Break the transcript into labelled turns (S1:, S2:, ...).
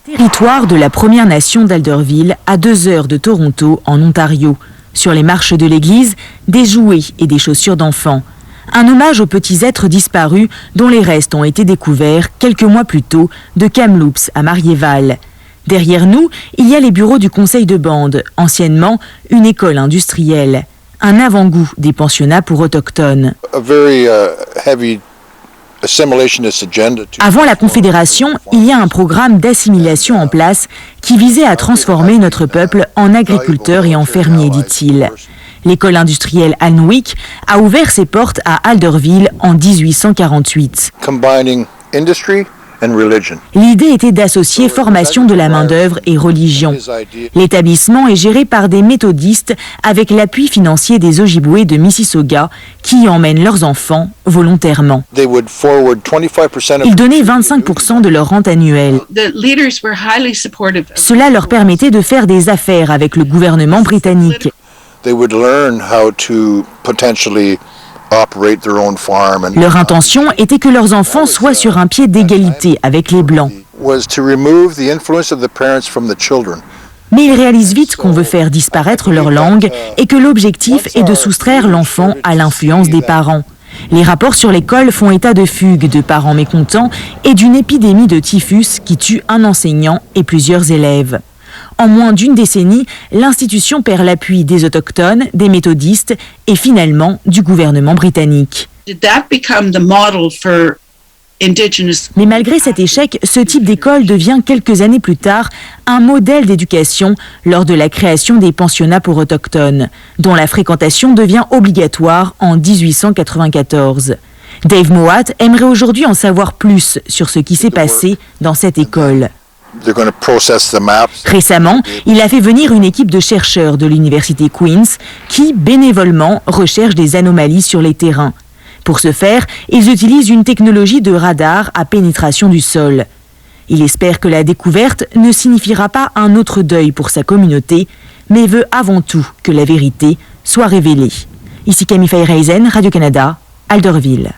S1: Territoire de la Première Nation d'Alderville, à 2 heures de Toronto, en Ontario. Sur les marches de l'église, des jouets et des chaussures d'enfants. Un hommage aux petits êtres disparus dont les restes ont été découverts quelques mois plus tôt de Kamloops à Mariéval. Derrière nous, il y a les bureaux du conseil de bande, anciennement une école industrielle. Un avant-goût des pensionnats pour autochtones. Avant la Confédération, il y a un programme d'assimilation en place qui visait à transformer notre peuple en agriculteurs et en fermiers, dit-il. L'école industrielle Alnwick a ouvert ses portes à Alderville en 1848. L'idée était d'associer formation de la main-d'œuvre et religion. L'établissement est géré par des méthodistes avec l'appui financier des Ojibwés de Mississauga qui y emmènent leurs enfants volontairement. Ils donnaient 25% de leur rente annuelle. Cela leur permettait de faire des affaires avec le gouvernement britannique. Leur intention était que leurs enfants soient sur un pied d'égalité avec les Blancs. Mais ils réalisent vite qu'on veut faire disparaître leur langue et que l'objectif est de soustraire l'enfant à l'influence des parents. Les rapports sur l'école font état de fugues de parents mécontents et d'une épidémie de typhus qui tue un enseignant et plusieurs élèves. En moins d'une décennie, l'institution perd l'appui des autochtones, des méthodistes et finalement du gouvernement britannique. Mais malgré cet échec, ce type d'école devient quelques années plus tard un modèle d'éducation lors de la création des pensionnats pour autochtones, dont la fréquentation devient obligatoire en 1894. Dave Mowat aimerait aujourd'hui en savoir plus sur ce qui s'est passé dans cette école. Récemment, il a fait venir une équipe de chercheurs de l'université Queen's qui, bénévolement, recherchent des anomalies sur les terrains. Pour ce faire, ils utilisent une technologie de radar à pénétration du sol. Il espère que la découverte ne signifiera pas un autre deuil pour sa communauté, mais veut avant tout que la vérité soit révélée. Ici Camille Feyerheisen, Radio-Canada, Alderville.